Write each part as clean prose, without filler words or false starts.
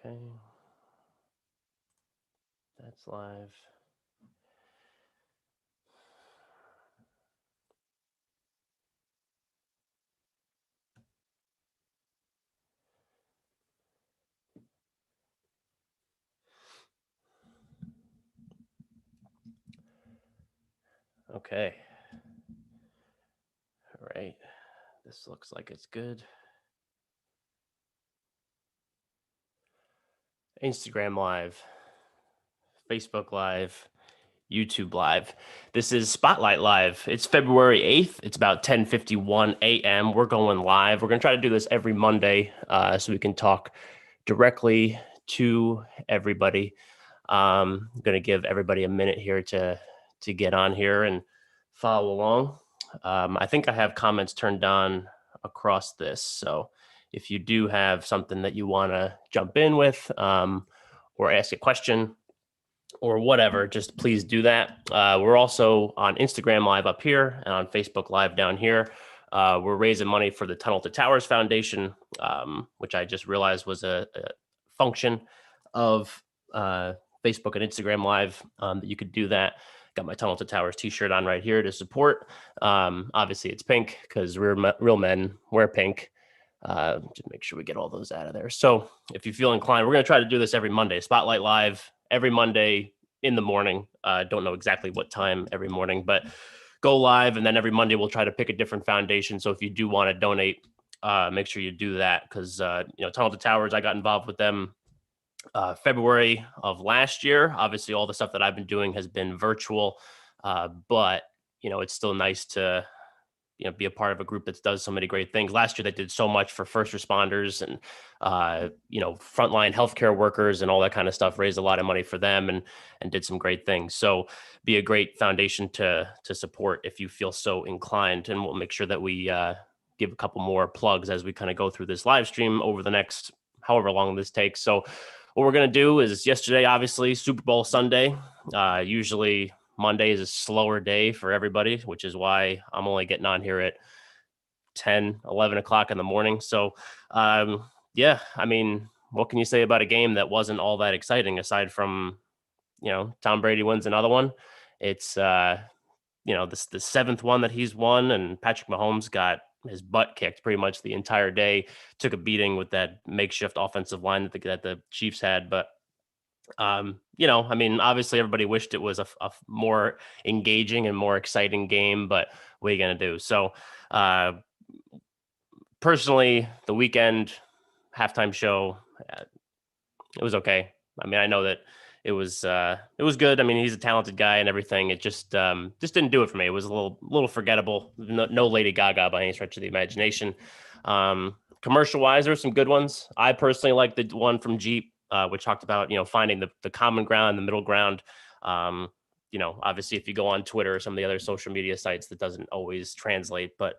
Okay. That's live. Okay. All right. This looks like it's good. Instagram Live, Facebook Live, YouTube Live. This is Spotlight Live. It's February 8th. It's about 10:51 a.m. We're going live. We're going to try to do this every Monday so we can talk directly to everybody. I'm going to give everybody a minute here to get on here and follow along. I think I have comments turned on across this. So if you do have something that you want to jump in with or ask a question or whatever, just please do that. We're also on Instagram Live up here and on Facebook Live down here. We're raising money for the Tunnel to Towers Foundation, which I just realized was a function of Facebook and Instagram Live that you could do that. Got my Tunnel to Towers t-shirt on right here to support. Obviously, it's pink because real men wear pink. Just make sure we get all those out of there. So if you feel inclined, we're going to try to do this every Monday. Spotlight Live every Monday in the morning. Don't know exactly what time every morning, but go live. And then every Monday we'll try to pick a different foundation. So if you do want to donate, make sure you do that because, Tunnel to Towers, I got involved with them February of last year. Obviously, all the stuff that I've been doing has been virtual, but it's still nice to be a part of a group that does so many great things. Last year, they did so much for first responders and frontline healthcare workers and all that kind of stuff. Raised a lot of money for them and did some great things. So, be a great foundation to support if you feel so inclined. And we'll make sure that we give a couple more plugs as we kind of go through this live stream over the next however long this takes. So, what we're gonna do is yesterday, obviously, Super Bowl Sunday. Usually Monday is a slower day for everybody, which is why I'm only getting on here at 10, 11 o'clock in the morning. So, yeah, I mean, what can you say about a game that wasn't all that exciting aside from, Tom Brady wins another one? It's, the seventh one that he's won, and Patrick Mahomes got his butt kicked pretty much the entire day, took a beating with that makeshift offensive line that the Chiefs had. But I mean, obviously everybody wished it was a more engaging and more exciting game, but what are you going to do? So, uh, personally, the weekend halftime show, uh, it was okay. I mean, I know that it was good. I mean, he's a talented guy and everything. It just didn't do it for me. It was a little forgettable. No Lady Gaga by any stretch of the imagination. Commercial wise, there were some good ones. I personally like the one from Jeep, which talked about finding the common ground, the middle ground. Um, Obviously, if you go on Twitter or some of the other social media sites, that doesn't always translate. But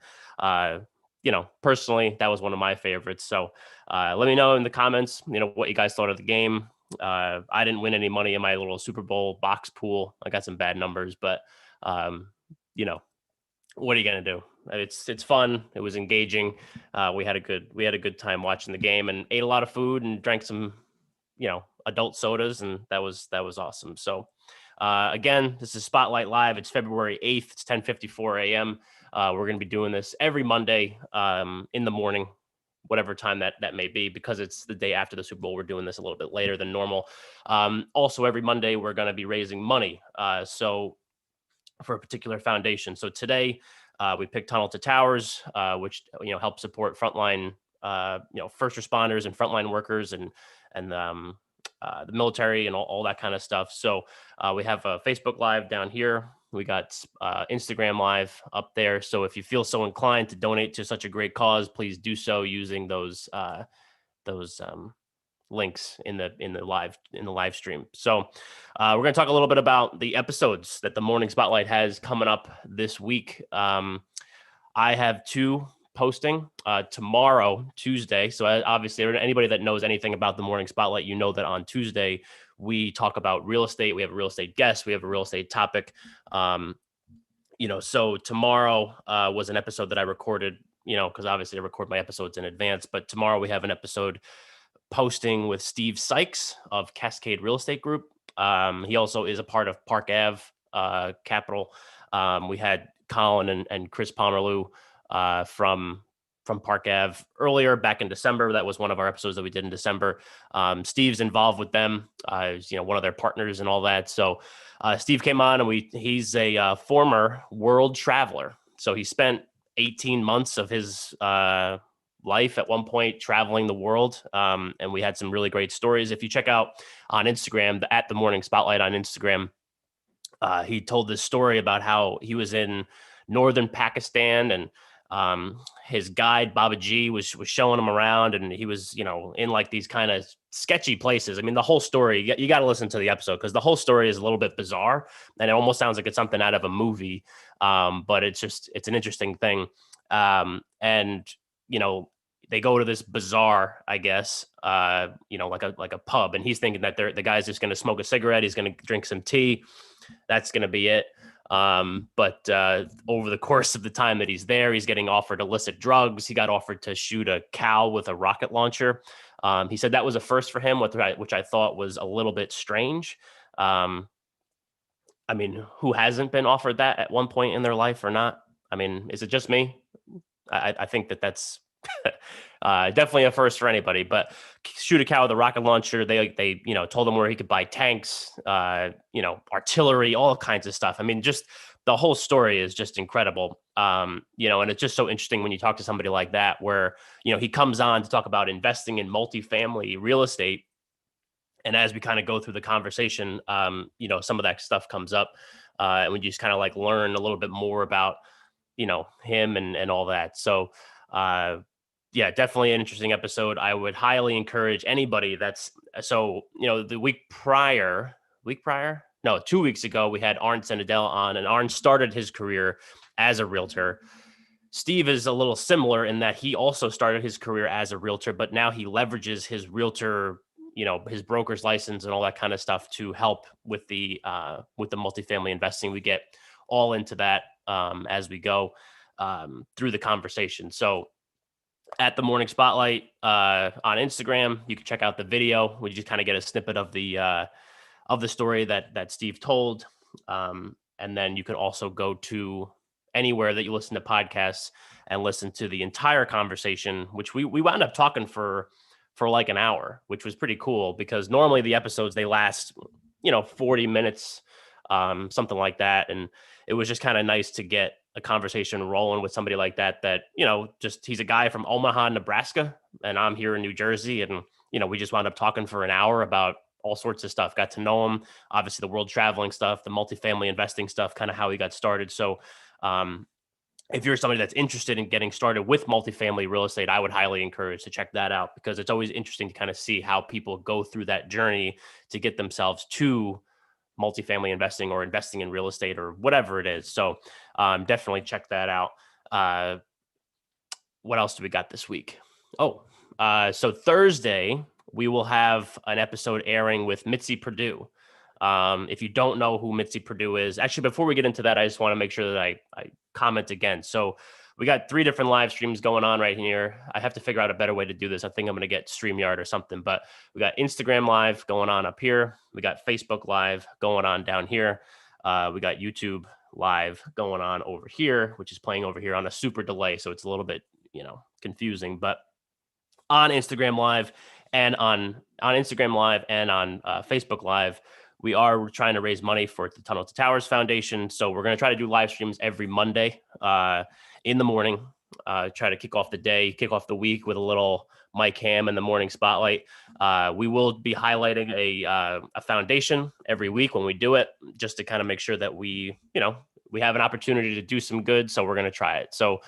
personally, that was one of my favorites. So let me know in the comments, what you guys thought of the game. I didn't win any money in my little Super Bowl box pool. I got some bad numbers, but um, you know, what are you gonna do? It's fun. It was engaging. We had a good time watching the game and ate a lot of food and drank some adult sodas, and that was awesome. So again, this is Spotlight Live. It's February 8th. It's 10:54 a.m. We're going to be doing this every Monday in the morning, whatever time that may be, because it's the day after the Super Bowl. We're doing this a little bit later than normal. Also, every Monday we're going to be raising money. So for a particular foundation. So today we picked Tunnel to Towers, which helps support frontline first responders and frontline workers and the military and all that kind of stuff. So we have a Facebook Live down here. We got Instagram Live up there. So if you feel so inclined to donate to such a great cause, please do so using those links in the live stream. So we're going to talk a little bit about the episodes that the Morning Spotlight has coming up this week. I have two posting tomorrow, Tuesday. So obviously, anybody that knows anything about the Morning Spotlight, that on Tuesday we talk about real estate. We have a real estate guest. We have a real estate topic. So tomorrow was an episode that I recorded. Because obviously I record my episodes in advance. But tomorrow we have an episode posting with Steve Sykes of Cascade Real Estate Group. He also is a part of Park Ave Capital. We had Colin and Chris Pomerleau from Park Ave earlier back in December. That was one of our episodes that we did in December. Steve's involved with them, one of their partners and all that. So Steve came on, and he's a former world traveler. So he spent 18 months of his life at one point traveling the world. And we had some really great stories. If you check out on Instagram, at the Morning Spotlight on Instagram, he told this story about how he was in northern Pakistan, and his guide Baba G was showing him around, and he was, in like these kind of sketchy places. I mean, the whole story, you got to listen to the episode, because the whole story is a little bit bizarre, and it almost sounds like it's something out of a movie. But it's an interesting thing. And they go to this bazaar, I guess, like a pub, and he's thinking that the guy's just going to smoke a cigarette, he's going to drink some tea, that's going to be it. But over the course of the time that he's there, he's getting offered illicit drugs. He got offered to shoot a cow with a rocket launcher. He said that was a first for him, which I thought was a little bit strange. I mean, who hasn't been offered that at one point in their life or not? I mean, is it just me? I think that's definitely a first for anybody. But shoot a cow with a rocket launcher. They told him where he could buy tanks, artillery, all kinds of stuff. I mean, just the whole story is just incredible. And it's just so interesting when you talk to somebody like that, where he comes on to talk about investing in multifamily real estate. And as we kind of go through the conversation, some of that stuff comes up, and we just kind of like learn a little bit more about him and all that. So yeah, definitely an interesting episode. I would highly encourage anybody the no, 2 weeks ago, we had Arn Senadell on, and Arn started his career as a realtor. Steve is a little similar in that he also started his career as a realtor, but now he leverages his realtor, his broker's license and all that kind of stuff to help with the multifamily investing. We get all into that as we go through the conversation. So at the Morning Spotlight on Instagram, you can check out the video. We just kind of get a snippet of the story that Steve told, and then you can also go to anywhere that you listen to podcasts and listen to the entire conversation, which we wound up talking for like an hour, which was pretty cool, because normally the episodes, they last 40 minutes, something like that, and it was just kind of nice to get a conversation rolling with somebody like that, just he's a guy from Omaha, Nebraska, and I'm here in New Jersey. And, we just wound up talking for an hour about all sorts of stuff, got to know him, obviously the world traveling stuff, the multifamily investing stuff, kind of how he got started. So if you're somebody that's interested in getting started with multifamily real estate, I would highly encourage to check that out, because it's always interesting to kind of see how people go through that journey to get themselves to multifamily investing or investing in real estate or whatever it is. So definitely check that out. What else do we got this week? So Thursday, we will have an episode airing with Mitzi Perdue. If you don't know who Mitzi Perdue is, actually, before we get into that, I just want to make sure that I comment again. So we got 3 different live streams going on right here. I have to figure out a better way to do this. I think I'm going to get StreamYard or something, but we got Instagram Live going on up here. We got Facebook Live going on down here. We got YouTube Live going on over here, which is playing over here on a super delay. So it's a little bit, confusing, but on Instagram Live and on Instagram Live and on Facebook Live, we are trying to raise money for the Tunnel to Towers Foundation. So we're going to try to do live streams every Monday in the morning, try to kick off the week with a little Mike Ham in the Morning Spotlight. We will be highlighting a foundation every week when we do it, just to kind of make sure that we have an opportunity to do some good. So we're going to try it. So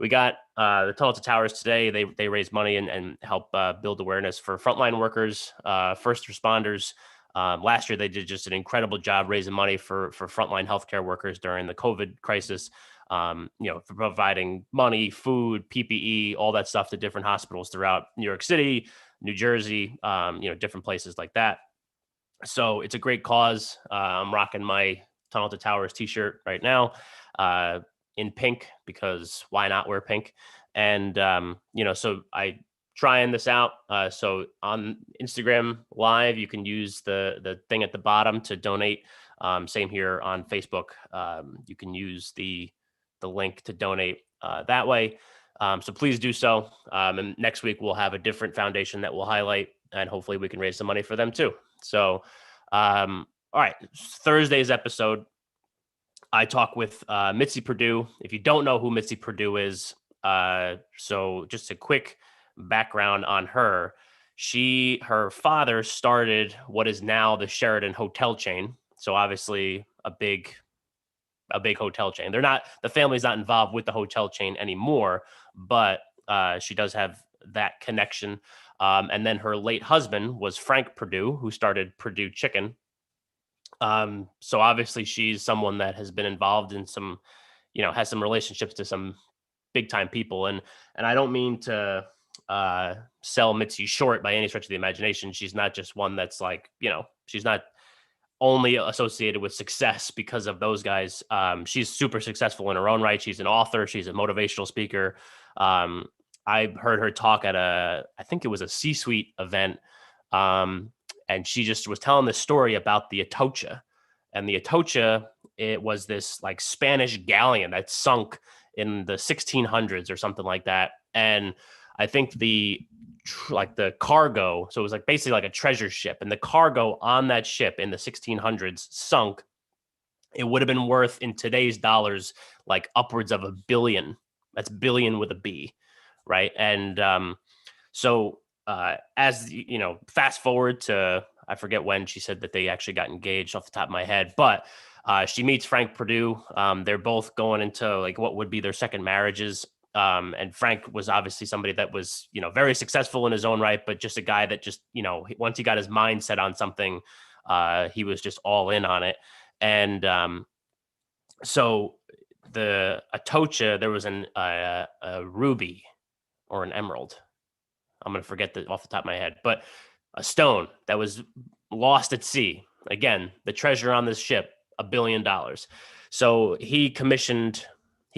we got the Tunnel to Towers today. They raise money and help build awareness for frontline workers, first responders. Last year, they did just an incredible job raising money for frontline healthcare workers during the COVID crisis, for providing money, food, PPE, all that stuff to different hospitals throughout New York City, New Jersey, different places like that. So it's a great cause. I'm rocking my Tunnel to Towers t-shirt right now in pink, because why not wear pink? And, so I trying this out. So on Instagram Live, you can use the thing at the bottom to donate. Same here on Facebook. You can use the link to donate that way. So please do so. And next week we'll have a different foundation that we'll highlight, and hopefully we can raise some money for them too. So, all right, Thursday's episode, I talk with Mitzi Perdue. If you don't know who Mitzi Perdue is, so just a quick background on her. Her father started what is now the Sheraton hotel chain. So obviously a big hotel chain. The family's not involved with the hotel chain anymore, but she does have that connection. And then her late husband was Frank Perdue, who started Perdue Chicken. So obviously she's someone that has been involved in some, has some relationships to some big time people. And I don't mean to sell Mitzi short by any stretch of the imagination. She's not just one that's like, she's not only associated with success because of those guys. She's super successful in her own right. She's an author. She's a motivational speaker. I heard her talk at I think it was a C-suite event. And she just was telling this story about the Atocha. And the Atocha, it was this like Spanish galleon that sunk in the 1600s or something like that. And I think the cargo, so it was like basically like a treasure ship, and the cargo on that ship in the 1600s sunk. It would have been worth in today's dollars like upwards of $1 billion. That's billion with a B, right? And so as fast forward to, I forget when she said that they actually got engaged off the top of my head, but she meets Frank Perdue. They're both going into like what would be their second marriages. And Frank was obviously somebody that was, very successful in his own right, but just a guy that just, once he got his mind set on something, he was just all in on it. And so the Atocha, there was a ruby or an emerald. I'm going to forget that off the top of my head, but a stone that was lost at sea. Again, the treasure on this ship, $1 billion. So he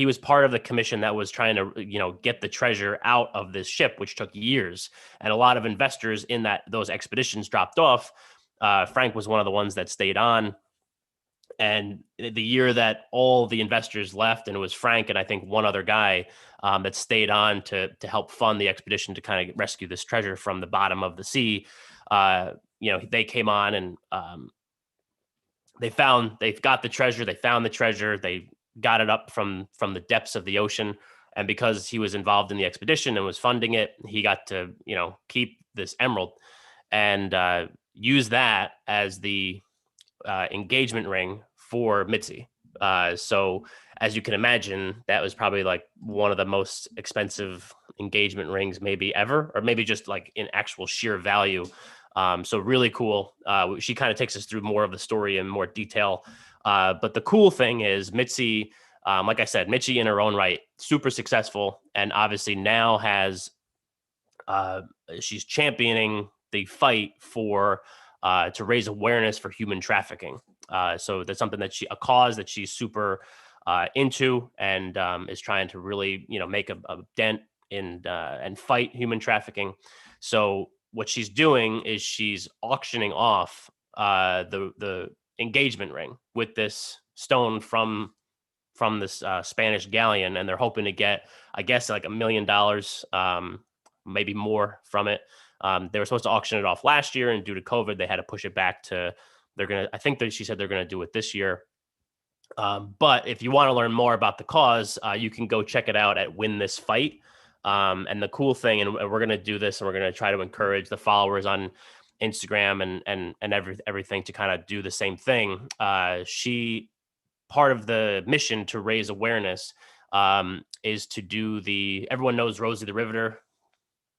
was part of the commission that was trying to, get the treasure out of this ship, which took years. And a lot of investors in those expeditions dropped off. Frank was one of the ones that stayed on. And the year that all the investors left, and it was Frank and I think one other guy that stayed on to help fund the expedition to kind of rescue this treasure from the bottom of the sea. They came on and they've got the treasure. They found the treasure. They got it up from the depths of the ocean. And because he was involved in the expedition and was funding it, he got to, keep this emerald and use that as the engagement ring for Mitzi. So as you can imagine, that was probably like one of the most expensive engagement rings maybe ever, or maybe just like in actual sheer value. So really cool. She kind of takes us through more of the story in more detail. But the cool thing is Mitzi, like I said, Mitzi in her own right, super successful, and obviously now has she's championing the fight for to raise awareness for human trafficking. So that's something a cause that she's super into, and is trying to really, make a dent in and fight human trafficking. So what she's doing is she's auctioning off the engagement ring with this stone from this Spanish galleon, and they're hoping to get, I guess, like $1 million, maybe more from it. They were supposed to auction it off last year, and due to COVID, they had to push it back to. I think that she said they're going to do it this year. But if you want to learn more about the cause, you can go check it out at Win This Fight. And the cool thing, and we're going to do this, and we're going to try to encourage the followers on Instagram and everything to kind of do the same thing. Part of the mission to raise awareness is to do everyone knows Rosie the Riveter.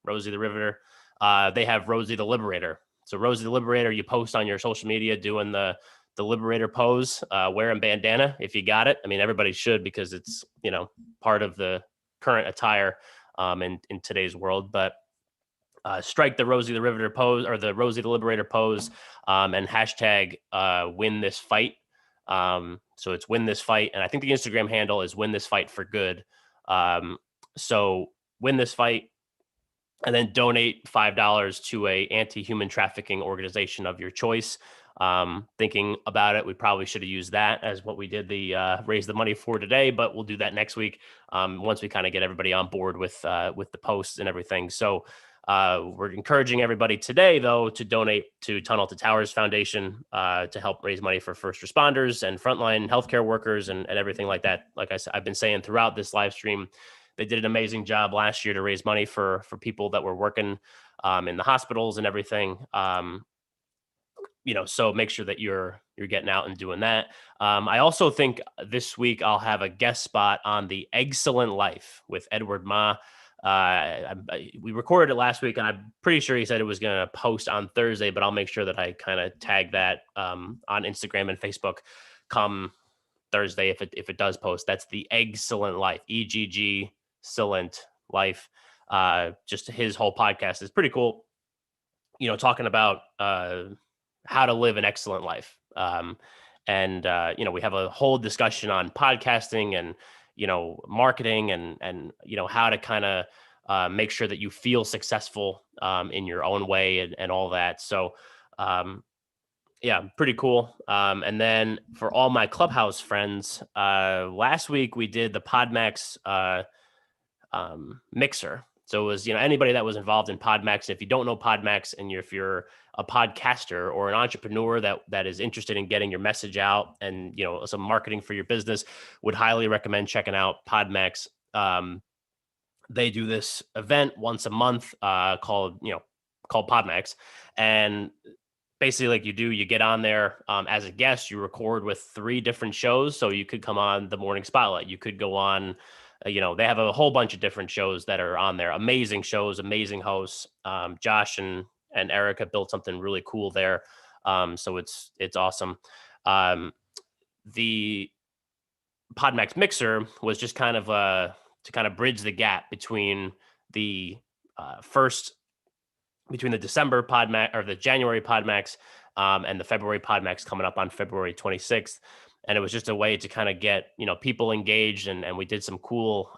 They have Rosie the Liberator. So Rosie the Liberator, you post on your social media doing the Liberator pose, wearing bandana if you got it. I mean, everybody should, because it's, part of the current attire in today's world. But strike the Rosie the Riveter pose or the Rosie the Liberator pose, and hashtag win this fight. So it's Win This Fight. And I think the Instagram handle is Win This Fight for Good. So Win This Fight. and then donate $5 to a anti-human trafficking organization of your choice. Thinking about it, we probably should have used that as what we did the raise the money for today, but we'll do that next week once we kind of get everybody on board with the posts and everything. So we're encouraging everybody today, though, to donate to Tunnel to Towers Foundation to help raise money for first responders and frontline healthcare workers and everything like that. Like I said, I've been saying throughout this live stream, they did an amazing job last year to raise money for people that were working in the hospitals and everything. So make sure that you're getting out and doing that. I also think this week I'll have a guest spot on the Excellent Life with Edward Ma. We recorded it last week, and I'm pretty sure he said it was going to post on Thursday, but I'll make sure that I kind of tag that on Instagram and Facebook come Thursday if it does post. That's the Excellent Life, EGG Silent Life. Just his whole podcast is pretty cool. Talking about how to live an excellent life. We have a whole discussion on podcasting and, marketing and how to kind of make sure that you feel successful in your own way and all that. So, yeah, pretty cool. And then for all my Clubhouse friends, last week we did the Podmax mixer. So it was, anybody that was involved in Podmax. If you don't know Podmax and if you're a podcaster or an entrepreneur that is interested in getting your message out and, some marketing for your business, would highly recommend checking out Podmax. They do this event once a month called Podmax. And basically like you get on there as a guest, you record with 3 different shows. So you could come on the Morning Spotlight. You could go on, they have a whole bunch of different shows that are on there. Amazing shows, amazing hosts. Josh and Eric have built something really cool there. So it's awesome. The Podmax mixer was just kind of to kind of bridge the gap between the between the December Podmax or the January Podmax and the February Podmax coming up on February 26th. And it was just a way to kind of get, people engaged. And we did some cool,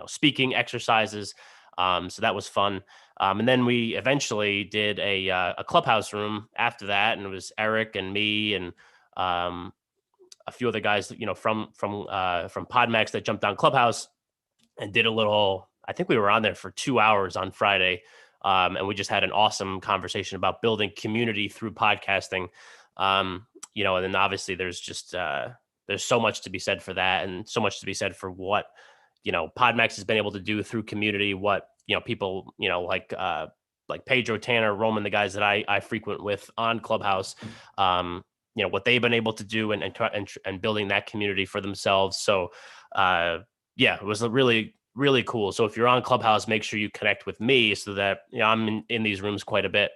speaking exercises. So that was fun. And then we eventually did a Clubhouse room after that. And it was Eric and me and a few other guys, from Podmax that jumped on Clubhouse and did a little, I think we were on there for 2 hours on Friday. And we just had an awesome conversation about building community through podcasting. And then obviously there's just, there's so much to be said for that and so much to be said for what, Podmax has been able to do through community, what, people, like Pedro, Tanner, Roman, the guys that I frequent with on Clubhouse, what they've been able to do and building that community for themselves. So, it was really, really cool. So if you're on Clubhouse, make sure you connect with me so that, I'm in these rooms quite a bit.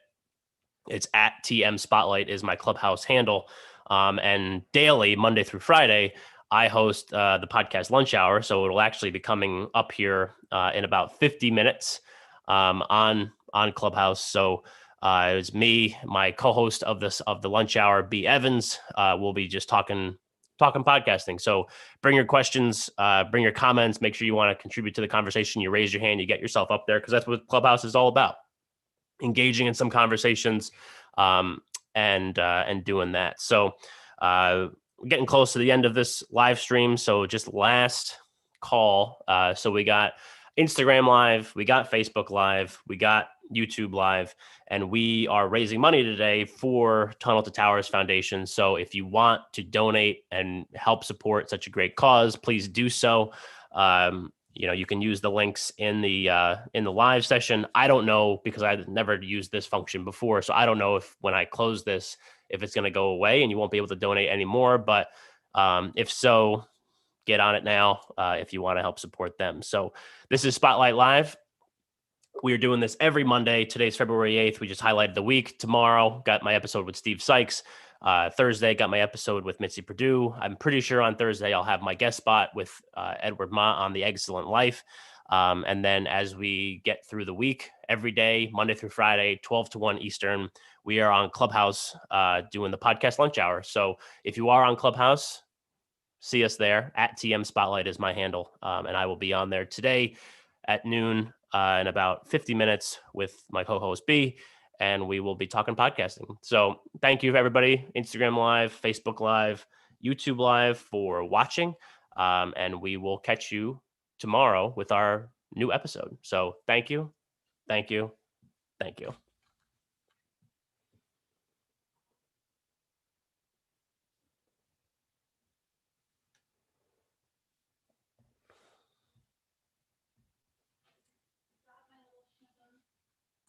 It's at TM Spotlight is my Clubhouse handle. And daily, Monday through Friday, I host the podcast Lunch Hour. So it'll actually be coming up here in about 50 minutes on Clubhouse. So it was me, my co-host of the Lunch Hour, B. Evans. We'll be just talking podcasting. So bring your questions, bring your comments, make sure you want to contribute to the conversation. You raise your hand, you get yourself up there because that's what Clubhouse is all about. Engaging in some conversations and doing that. So we're getting close to the end of this live stream. So just last call. So we got Instagram Live, we got Facebook Live, we got YouTube Live, and we are raising money today for Tunnel to Towers Foundation. So if you want to donate and help support such a great cause, please do so. You can use the links in the live session. I don't know because I've never used this function before. So I don't know if when I close this, if it's going to go away and you won't be able to donate anymore. But if so, get on it now if you want to help support them. So this is Spotlight Live. We are doing this every Monday. Today's February 8th. We just highlighted the week. Tomorrow, got my episode with Steve Sykes. Thursday, got my episode with Mitzi Perdue. I'm pretty sure on Thursday, I'll have my guest spot with Edward Ma on the Excellent Life. And then as we get through the week, every day, Monday through Friday, 12 to 1 Eastern, we are on Clubhouse doing the podcast Lunch Hour. So if you are on Clubhouse, see us there. At TM Spotlight is my handle. And I will be on there today at noon in about 50 minutes with my co-host B, and we will be talking podcasting. So thank you, everybody. Instagram Live, Facebook Live, YouTube Live for watching. And we will catch you tomorrow with our new episode. So thank you. Thank you. Thank you.